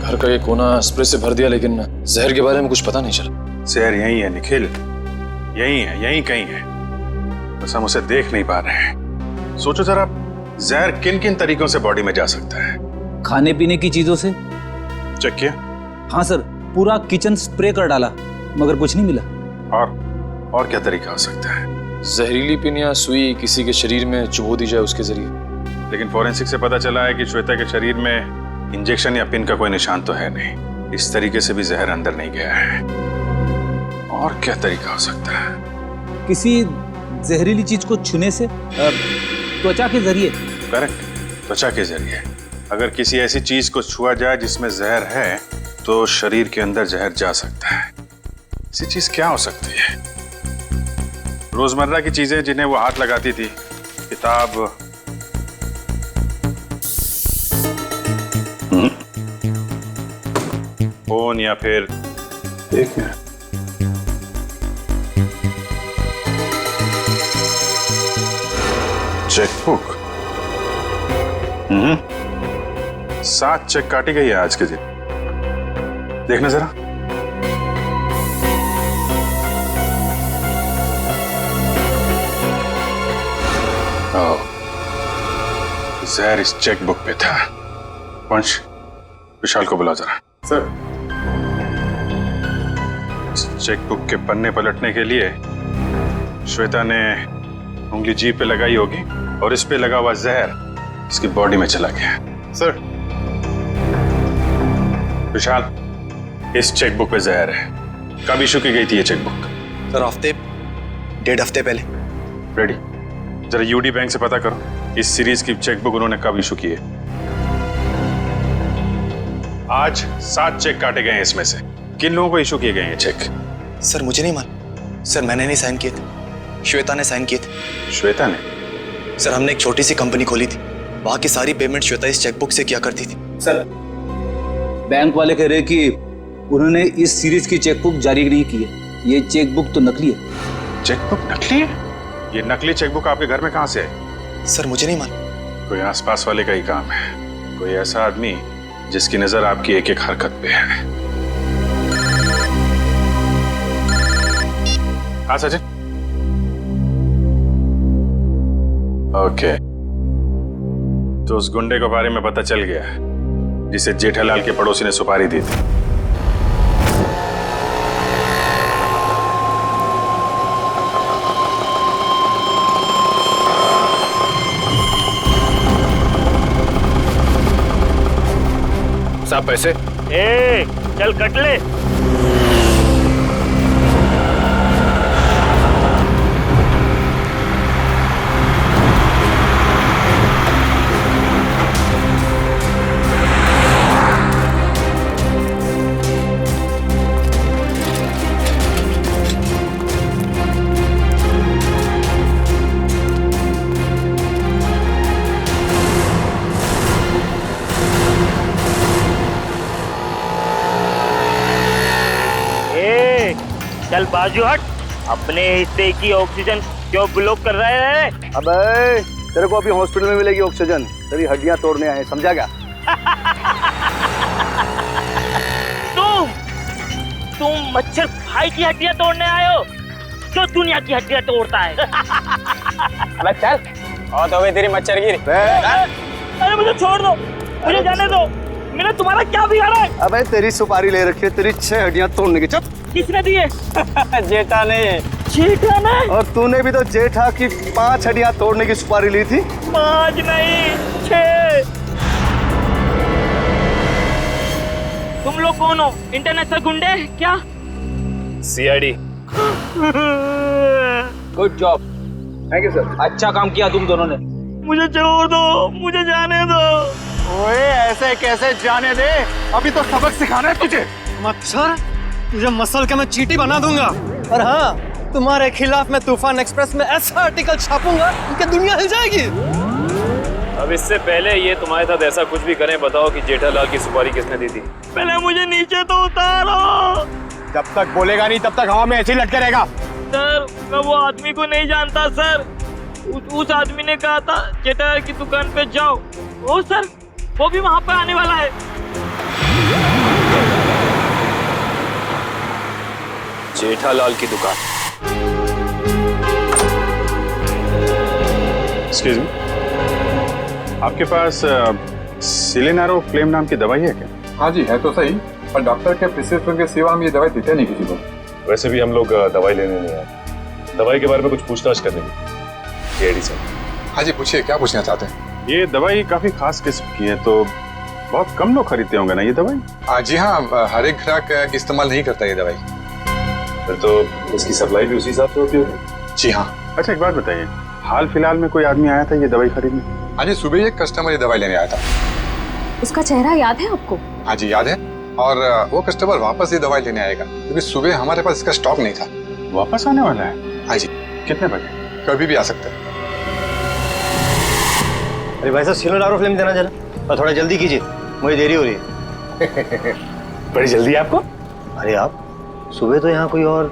घर का ये कोना स्प्रे से भर दिया, लेकिन जहर के बारे में कुछ पता नहीं चला। जहर यही है निखिल, यही है, यही कहीं है, बस हम उसे देख नहीं पा रहे हैं। सोचो जरा, जहर किन किन तरीकों से बॉडी में जा सकता है? खाने पीने की चीजों से। चेक किया? हाँ सर, पूरा किचन स्प्रे कर डाला मगर कुछ नहीं मिला। और क्या तरीका हो सकता है? जहरीली पिन या सुई किसी के शरीर में चुभो दी जाए उसके जरिए। लेकिन फॉरेंसिक से पता चला है कि श्वेता के शरीर में इंजेक्शन या पिन का कोई निशान तो है नहीं। इस तरीके से भी जहर अंदर नहीं गया है। और क्या तरीका हो सकता है? किसी जहरीली चीज को छूने से, त्वचा के जरिए। करेक्ट, त्वचा के जरिए। अगर किसी ऐसी चीज को छुआ जाए जिसमें जहर है तो शरीर के अंदर जहर जा सकता है। ऐसी चीज क्या हो सकती है? रोजमर्रा की चीजें जिन्हें वो हाथ लगाती थी, किताब, फोन, या फिर एक मिनट, चेकबुक। 7 चेक काटी गई है आज के दिन। देखना जरा। जहर इस चेकबुक पे था। वंश, विशाल को बुला जरा। सर। चेकबुक के पन्ने पलटने के लिए श्वेता ने उंगली जीभ पे लगाई होगी और इस पे लगा हुआ जहर इसकी बॉडी में चला गया। सर विशाल, इस चेकबुक पे जहर है। कब इशू की गई थी ये चेकबुक? सर हफ्ते 1.5 हफ्ते पहले। रेडी, जरा यूडी बैंक से पता करो इस सीरीज की चेकबुक उन्होंने कब इशू की है। आज 7 चेक काटे गए हैं, इसमें से किन लोगों को इशू किए गए हैं चेक? सर मुझे नहीं मालूम सर, मैंने नहीं साइन किए थे, श्वेता ने साइन किए थे। श्वेता ने? सर हमने एक छोटी सी कंपनी खोली थी, वहां की सारी पेमेंट श्वेता इस चेकबुक से किया करती थी। सर बैंक वाले कह रहे कि उन्होंने इस सीरीज की चेकबुक जारी नहीं की है, ये चेकबुक तो नकली है। चेकबुक नकली है? ये नकली चेकबुक आपके घर में कहां से आई? सर मुझे नहीं मालूम। कोई आसपास वाले का ही काम है, कोई ऐसा आदमी जिसकी नजर आपकी एक एक हरकत पे है। हाँ सचिन। ओके, तो उस गुंडे के बारे में पता चल गया जिसे जेठालाल के पड़ोसी ने सुपारी दी थी। साहब पैसे? ए, चल कट ले। चल बाजू हट, अपने हिस्से की ऑक्सीजन क्यों ब्लॉक कर रहे हैं? अबे तेरे को अभी हॉस्पिटल में मिलेगी ऑक्सीजन, तेरी हड्डियां तोड़ने आए, समझा क्या? तुम मच्छर भाई की हड्डियां तोड़ने आए हो, जो दुनिया की हड्डियां तोड़ता है। अबे चल, और तो तेरी मच्छर गिरी। अरे मुझे छोड़ दो, मुझे जाने दो, मैंने तुम्हारा क्या बिगाड़ा है? अबे तेरी सुपारी ले रखी है, तेरी 6 हड्डियां तोड़ने की। चुप। किसने दिए? जेठा ने। जेठा ने? और तूने भी तो जेठा की 5 हड्डियां तोड़ने की सुपारी ली थी। 5 नहीं 6। तुम लोग कौन हो? इंटरनेशनल गुंडे क्या? CID. Good job, thank you sir. अच्छा काम किया तुम दोनों ने। मुझे छोड़ दो, मुझे जाने दो। ओए ऐसे कैसे जाने दे, अभी तो सबक सिखाना है तुझे। मच्छर, तुझे मसल के मैं चींटी बना दूंगा। और हाँ, तुम्हारे खिलाफ मैं तूफान एक्सप्रेस में ऐसा आर्टिकल छापूंगा कि दुनिया हिल जाएगी। अब इससे पहले ये तुम्हारे साथ ऐसा कुछ भी करें, बताओ कि जेठालाल की सुपारी किसने दी थी? पहले मुझे नीचे तो उतारो। जब तक बोलेगा नहीं तब तक हवा में ऐसे ही लटके रहेगा। सर मैं वो आदमी को नहीं जानता सर, उस आदमी ने कहा था जेठालाल की दुकान पे जाओ। ओ सर, वो भी वहाँ पे आने वाला है। जेठालाल की दुकान? एक्सक्यूज मी, आपके पास सिलेनारो फ्लेम नाम की दवाई है क्या? हाँ जी है तो सही, पर डॉक्टर के प्रिस्क्रिप्शन के सिवा हम ये दवाई देते नहीं किसी को। वैसे भी हम लोग दवाई लेने नहीं आए, दवाई के बारे में कुछ पूछताछ करने की। सीआईडी साहब। हाँ जी पूछिए, क्या पूछना चाहते हैं? ये दवाई काफी खास किस्म की है, तो बहुत कम लोग खरीदते होंगे ना ये दवाई? जी हाँ, हर एक ग्राहक इस्तेमाल नहीं करता ये दवाई। फिर तो इसकी सप्लाई भी उसी हिसाब से होती होगी। जी हाँ। अच्छा एक बात बताइए, हाल फिलहाल में कोई आदमी आया था ये दवाई खरीदने? हाँ जी, सुबह एक कस्टमर ये दवाई लेने आया था। उसका चेहरा याद है आपको? हाँ जी याद है, और वो कस्टमर वापस ये दवाई लेने आएगा, क्योंकि सुबह हमारे पास इसका स्टॉक नहीं था। वापस आने वाला है? हाँ जी। कितने बजे? कभी भी आ सकता है। अरे भाई साहब, सिलेनारो फिल्म देना जरा, और थोड़ा जल्दी कीजिए, मुझे देरी हो रही है। बड़ी जल्दी आपको? अरे आप सुबह तो यहाँ कोई और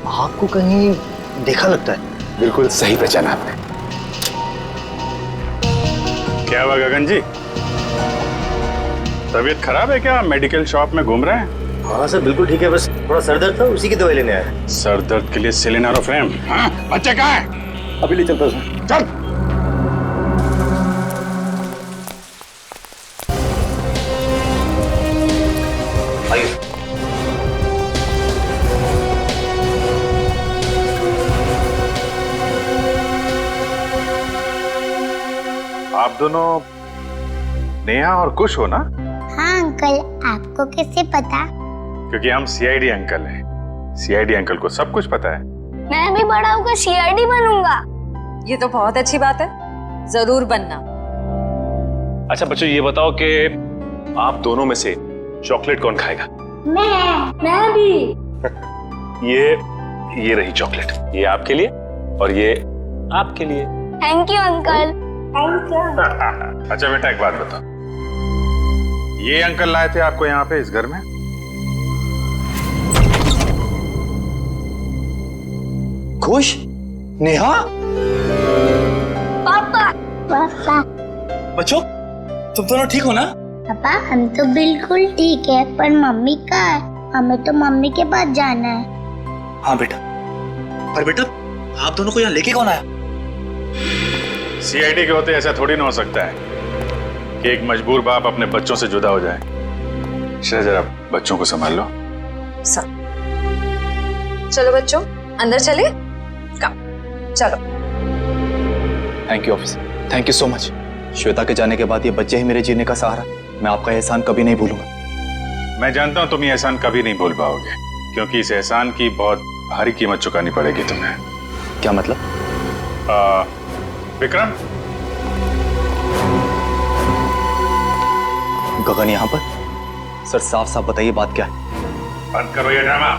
आपको कहीं देखा लगता है। बिल्कुल सही पहचाना आपने। क्या हुआ गगन जी, तबीयत खराब है क्या? मेडिकल शॉप में घूम रहे हैं? हाँ सर बिल्कुल ठीक है, बस थोड़ा सर दर्द था, उसी की दवाई लेने आया। सर दर्द के लिए सिलेनारो फ्लेम? हाँ, बच्चे कहाँ हैं? अभी ले चलता हूँ सर। चल। आप दोनों नेहा और कुश हो ना? हाँ अंकल, आपको कैसे पता? क्योंकि हम सीआईडी अंकल हैं। सीआईडी अंकल को सब कुछ पता है। मैं भी बड़ा होकर सीआईडी बनूंगा। ये तो बहुत अच्छी बात है, जरूर बनना। अच्छा बच्चों, ये बताओ कि आप दोनों में से चॉकलेट कौन खाएगा? मैं भी। ये रही चॉकलेट, ये आपके लिए और ये आपके लिए। Thank you uncle. Thank you. अच्छा बेटा, एक बात बताओ, ये अंकल लाए थे आपको यहाँ पे इस घर में? खुश? नेहा? पापा। पापा। बच्चों, तुम दोनों ठीक हो ना? पापा हम तो बिल्कुल ठीक है, पर मम्मी कहाँ है? हमें तो मम्मी के पास जाना है। हाँ बेटा, पर बेटा आप दोनों को यहाँ लेके कौन आया? सीआईडी के होते ऐसा थोड़ी ना हो सकता है कि एक मजबूर बाप अपने बच्चों से जुदा हो जाए। जरा बच्चों को संभाल लो। चलो बच्चों, अंदर चले। चलो। Thank you officer, thank you so much. Shweta के जाने के बाद ये बच्चे ही मेरे जीने का सहारा। मैं आपका एहसान कभी नहीं भूलूंगा। मैं जानता हूं तुम ये एहसान कभी नहीं भूल पाओगे, क्योंकि इस एहसान की बहुत भारी कीमत चुकानी पड़ेगी तुम्हें। क्या मतलब? विक्रम, गगन यहाँ पर? सर साफ साफ बताइए बात क्या है? बंद करो ये ड्रामा।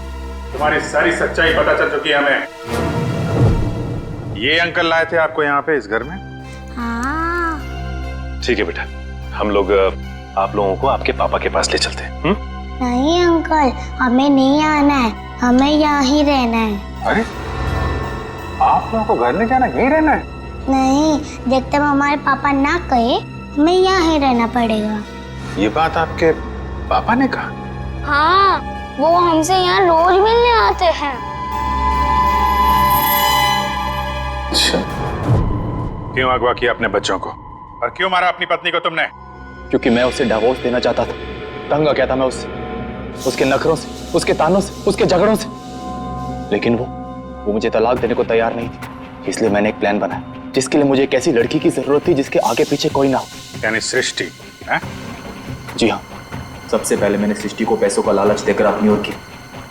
तुम्हारी सारी सच्चाई पता चल चुकी है हमें। ये अंकल लाए थे आपको यहाँ पे इस घर में? हाँ। ठीक है बेटा, हम लोग आप लोगों को आपके पापा के पास ले चलते हैं। नहीं अंकल, हमें नहीं आना है, हमें यहाँ ही रहना है। अरे आप लोगों को घर नहीं जाना, यहीं रहना है? नहीं, जब तक हमारे पापा ना कहे हमें यहाँ ही रहना पड़ेगा। ये बात आपके पापा ने कहा? हाँ, वो हमसे यहाँ रोज मिलने आते हैं। अच्छा, क्यों अगवा किया अपने बच्चों को और क्यों मारा अपनी पत्नी को तुमने? क्योंकि मैं उसे डिवोर्स देना चाहता था। तंग आ गया था मैं उससे, उसके नखरों से, उसके तानों से, उसके झगड़ों से। लेकिन वो मुझे तलाक देने को तैयार नहीं थी। इसलिए मैंने एक प्लान बनाया जिसके लिए मुझे एक ऐसी लड़की की जरूरत थी जिसके आगे पीछे कोई ना हो। यानी सृष्टि? जी हाँ, सबसे पहले मैंने सृष्टि को पैसों का लालच देकर अपनी ओर की,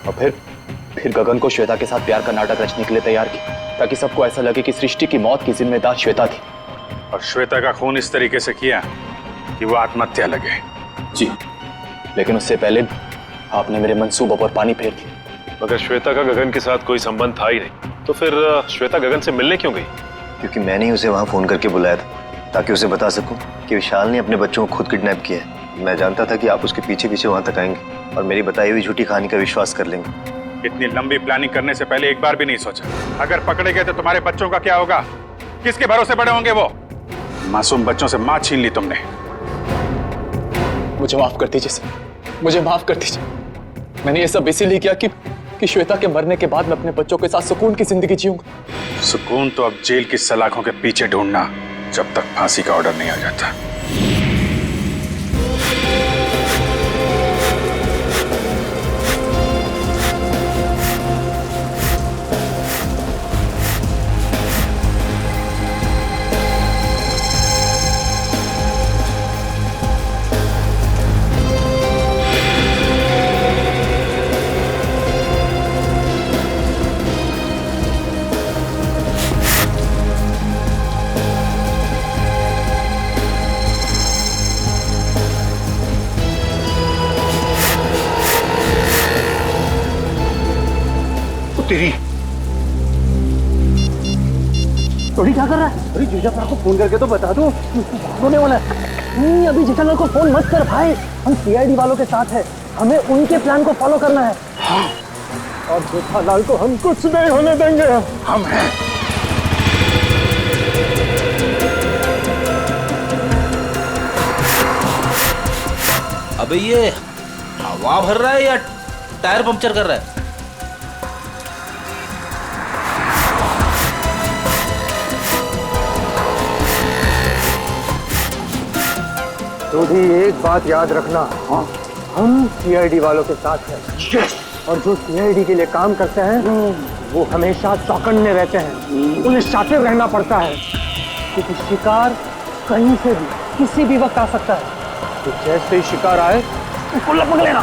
और फिर गगन को श्वेता के साथ प्यार का नाटक रचने के लिए तैयार की, ताकि सबको ऐसा लगे कि सृष्टि की मौत की जिम्मेदार श्वेता थी। और श्वेता का खून इस तरीके से किया कि वो आत्महत्या लगे? जी, लेकिन उससे पहले आपने मेरे मंसूबों पर पानी फेर दिया। मगर श्वेता का गगन के साथ कोई संबंध था ही नहीं, तो फिर श्वेता गगन से मिलने क्यों गई? क्योंकि मैंने ही उसे वहाँ फोन करके बुलाया था, ताकि उसे बता सकूं कि विशाल ने अपने बच्चों को खुद किडनैप किया है। मैं जानता था कि आप उसके पीछे पीछे वहाँ तक आएंगे और मेरी बताई हुई झूठी कहानी का विश्वास कर लेंगे। इतनी लंबी प्लानिंग करने से पहले एक बार भी नहीं सोचा, अगर पकड़े गए तो तुम्हारे बच्चों का क्या होगा? किसके भरोसे बड़े होंगे वो? मासूम बच्चों से मां छीन ली तुमने। मुझे माफ कर दीजिए सर, मुझे माफ कर दीजिए। मैंने ये सब इसीलिए किया कि श्वेता के मरने के बाद मैं अपने बच्चों के साथ सुकून की जिंदगी जीऊंगा। सुकून तो अब जेल की सलाखों के पीछे ढूंढना, जब तक फांसी का ऑर्डर नहीं आ जाता। तेरी थोड़ी क्या कर रहा है? अरे जेठालाल को फोन करके तो बता दो, होने वाला है। नहीं, अभी जेठालाल को फोन मत कर भाई, हम सीआईडी वालों के साथ हैं, हमें उनके प्लान को फॉलो करना है। हाँ। और जेठालाल को हम कुछ नहीं होने देंगे। हम हैं। अबे ये हवा भर रहा है या टायर पंक्चर कर रहा है? तो भी एक बात याद रखना, हम सीआईडी वालों के साथ हैं। और जो सीआईडी के लिए काम करते हैं वो हमेशा चौकन्ने रहते हैं, उन्हें शातिर रहना पड़ता है, क्योंकि शिकार कहीं से भी किसी भी वक्त आ सकता है। तो जैसे ही शिकार आए उसको लपक लेना।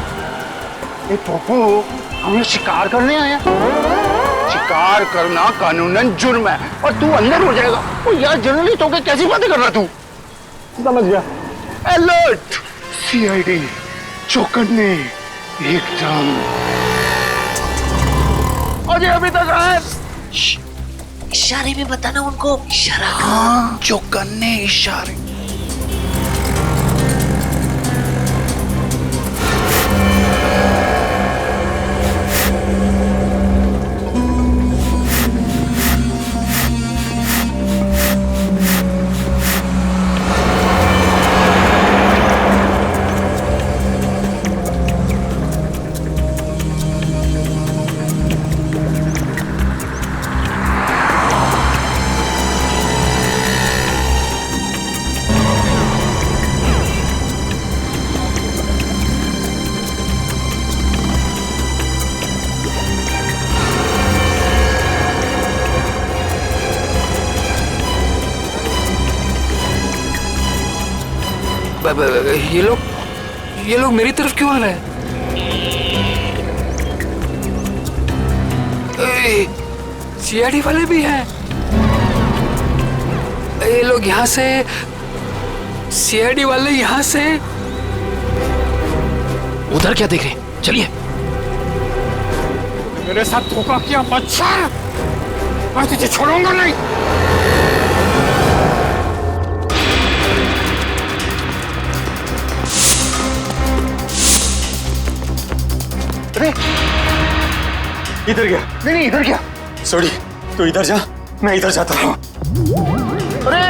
ए पप्पू, हमें शिकार करने आया? शिकार करना कानूनन जुर्म है और तू अंदर हो जाएगा। ओ यार जर्नलिस्ट होकर कैसी बातें कर रहा तू? समझ गया। अलर्ट, सीआईडी चौकन्ने एकदम। अजय अभी तक आए? इशारे में बताना उनको, इशारा हाँ, चौकन्ने इशारे। ये लोग मेरी तरफ क्यों आ रहे हैं? सीआईडी वाले भी हैं। ये लोग यहाँ से, सीआईडी वाले यहाँ से। उधर क्या देख रहे हैं? चलिए। मेरे साथ धोखा किया मच्छर, मैं तुझे छोड़ूंगा नहीं। इधर गया? नहीं इधर गया। सॉरी, तू इधर जा, मैं इधर जाता हूँ। अरे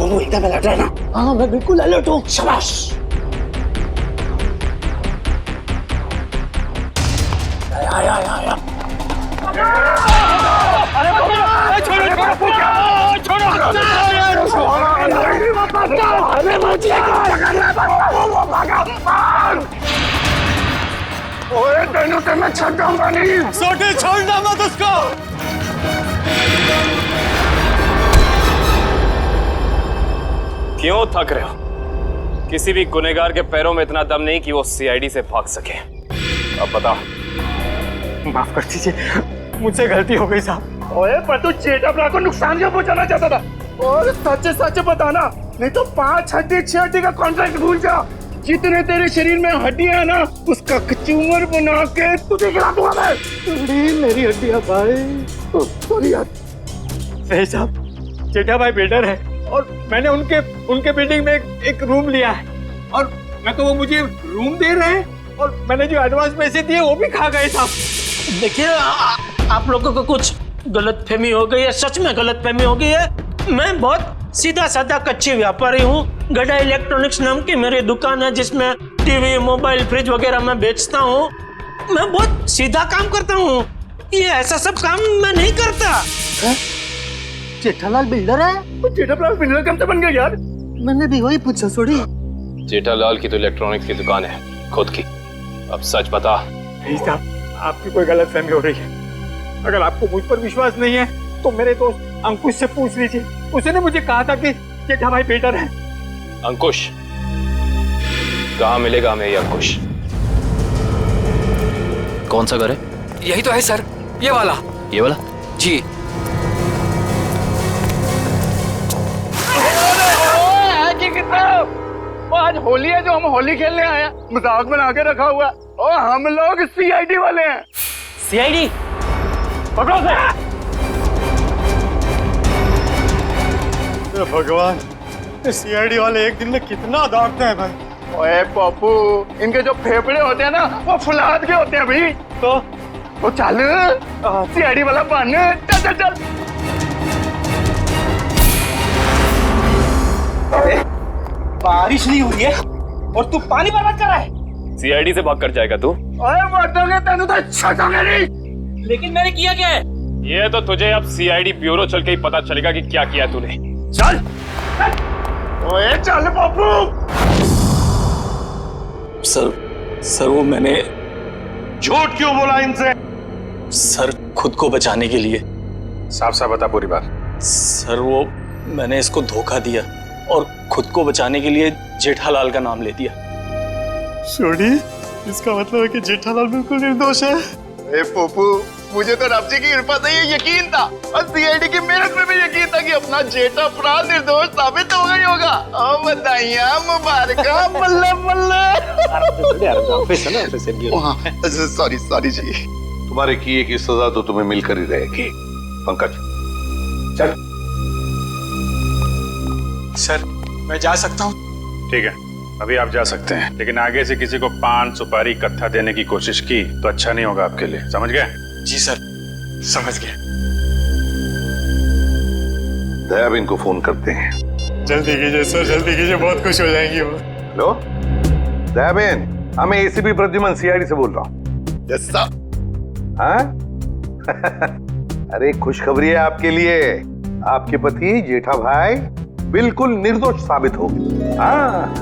दोनों एकदम अलर्ट रहना। हाँ मैं बिल्कुल अलर्ट हूँ। शाबाश। आया। अरे ओए तेनों से मैं छूटूंगा नहीं। सोटे छोड़ना मत उसको। क्यों थक रहे हो? किसी भी गुनहगार के पैरों में इतना दम नहीं कि वो सीआईडी से भाग सके। अब बताओ। माफ कर दीजिए, मुझसे गलती हो गई साहब। ओए पर तू जेठाब्रा को नुकसान क्यों पहुंचाना चाहता था? और सच बताना, नहीं तो 5 हड्डी 6 हड्डी का कॉन्ट्रैक्ट भूल जा। जितने तेरे शरीर में हड्डियां है ना, उसका कचूमर बना के तुझे खिला दूंगा मैं। मेरी हड्डियां भाई। सॉरी यार। सही साहब, जेठा भाई बिल्डर है और मैंने उनके बिल्डिंग में एक रूम लिया है और मैं तो वो मुझे रूम दे रहे हैं और मैंने जो एडवांस पैसे दिए वो भी खा गए साहब। देखिए आप लोगों को कुछ गलतफहमी हो गई है, सच में गलतफहमी हो गई है। मैं बहुत सीधा साधा कच्ची व्यापारी हूँ। गड्ढा इलेक्ट्रॉनिक्स नाम की मेरी दुकान है जिसमें टीवी, मोबाइल, फ्रिज वगैरह मैं बेचता हूँ। मैं बहुत सीधा काम करता हूँ, ये ऐसा सब काम मैं नहीं करता। जेठालाल बिल्डर है? जेठालाल बिल्डर कब से बन गया यार? मैंने भी वही पूछा। सॉरी। जेठालाल की तो इलेक्ट्रॉनिक्स की दुकान है खुद की। अब सच बता। नहीं साहब, आपकी कोई गलतफहमी हो रही है। अगर आपको मुझ पर विश्वास नहीं है तो मेरे दोस्त अंकुश से पूछ लीजिए। उसने मुझे कहा था कि जेठा भाई बेटर है। अंकुश? कहाँ मिलेगा हमें ये अंकुश? कौन सा घर है? यही तो है सर, ये वाला। ये वाला? जी। वो आज होली है जो हम होली खेलने आए हैं, मजाक बना के रखा हुआ है। और हम लोग सीआईडी वाले हैं। सीआईडी? पकड़ो से। भगवान, सीआईडी वाले एक दिन में कितना दागते हैं भाई। ओए पप्पू, इनके जो फेफड़े होते हैं ना वो फुलाद के होते हैं भाई। तो चल सीआईडी वाला बन। चल चल चल। बारिश नहीं हुई है और तू पानी बर्बाद कर रहा है। सीआईडी से भाग कर जाएगा तू? ओए मर्दोगे तेनू तो छटोगे नहीं। लेकिन मैंने किया क्या है? ये तो तुझे अब सीआईडी ब्यूरो चल के ही पता चलेगा कि क्या किया तूने। चल ओए चल पप्पू। सर वो मैंने झूठ क्यों बोला इनसे? सर खुद को बचाने के लिए। साफ साफ बता पूरी बात। सर वो मैंने इसको धोखा दिया और खुद को बचाने के लिए जेठालाल का नाम ले दिया। छोड़ी, इसका मतलब है कि जेठालाल बिल्कुल निर्दोष है। ए पोपू, मुझे तो रब जी की कृपा से ये यकीन था और सीआईडी की मेहनत में भी यकीन था कि अपना जेठा अपराध निर्दोष साबित हो गई होगा। ओ बधाइयां मुबारका, बल्ले बल्ले। सॉरी जी। तुम्हारे किए की सजा तो तुम्हें मिलकर ही रहेगी। पंकज चल। सर मैं जा सकता हूँ? ठीक है, अभी आप जा सकते हैं, लेकिन आगे से किसी को पान सुपारी कत्था देने की कोशिश की तो अच्छा नहीं होगा आपके लिए, समझ गए? जी सर, समझ गए। दयाबेन को फोन करते हैं। जल्दी कीजिए सर, जल्दी कीजिए, बहुत खुश हो जाएंगी वो। हेलो दयाबेन, मैं एसीपी प्रद्युमन सीआईडी से बोल रहा हूँ। Yes sir. हाँ? अरे खुशखबरी है आपके लिए, आपके पति जेठा भाई बिल्कुल निर्दोष साबित हो गए। हाँ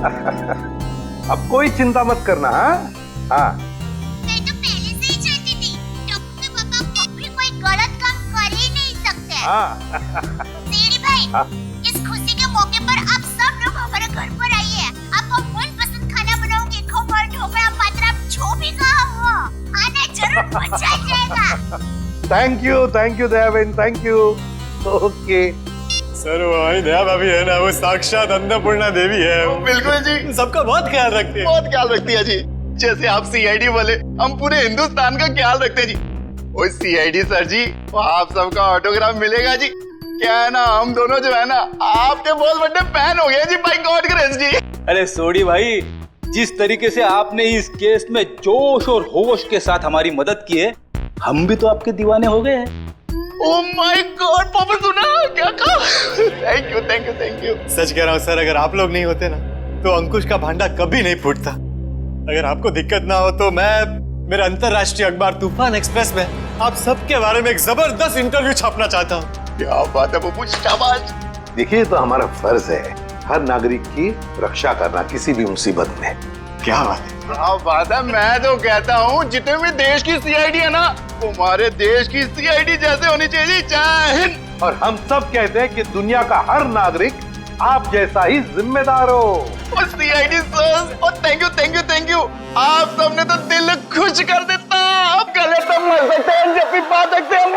अब कोई चिंता मत करना। हाँ मैं तो पहले से ही जानती थी टप्पू के पापा कभी कोई गलत काम कर ही नहीं सकते। सीआईडी भाई, इस खुशी के मौके पर आप सब लोग हमारे घर पर आइए। आपको मनपसंद खाना बनाऊंगी, खमण, ढोकला, पात्रा, जो भी कहा वो आना जरूर, मजा आ जाएगा। Thank you Dayaben, thank you. Okay sir वो हमारी दया भाभी है ना, वो साक्षात अन्नपूर्णा देवी है। बिल्कुल जी, सबका बहुत ख्याल रखती है। बहुत ख्याल रखती है जी। जैसे आप सीआईडी वाले, हम पूरे हिंदुस्तान का ख्याल रखते हैं जी। वो सीआईडी सर जी, वो आप सबका ऑटोग्राफ मिलेगा जी। क्या है ना, हम दोनों जो है ना आपके बहुत बड़े फैन हो गए जी, बाय गॉड ग्रेस जी। अरे सोडी भाई, जिस तरीके से आपने इस केस में जोश और होश के साथ हमारी मदद की है, हम भी तो आपके दीवाने हो गए हैं। ओह माय गॉड, पापा सुना क्या कहा? Thank you thank you thank you. सच कह रहा हूँ सर, अगर आप लोग नहीं होते ना तो अंकुश का भांडा कभी नहीं फूटता। अगर आपको दिक्कत ना हो तो मैं मेरे अंतरराष्ट्रीय अखबार तूफान एक्सप्रेस में आप सबके बारे में एक जबरदस्त इंटरव्यू छापना चाहता हूँ। क्या बात है पप्पू, शाबाश। देखिए, तो हमारा फर्ज है हर नागरिक की रक्षा करना किसी भी मुसीबत में। क्या बात है, क्या बात है। मैं तो कहता हूँ जितने भी देश की सीआईडी है ना, हमारे देश की सीआईडी जैसे होनी चाहिए। जय हिंद। और हम सब कहते हैं कि दुनिया का हर नागरिक आप जैसा ही जिम्मेदार हो। और सीआईडी सर, और thank you thank you thank you. आप सबने तो दिल खुश कर देता। आप गले तो मर सकते हैं, जब भी बात सकते हैं,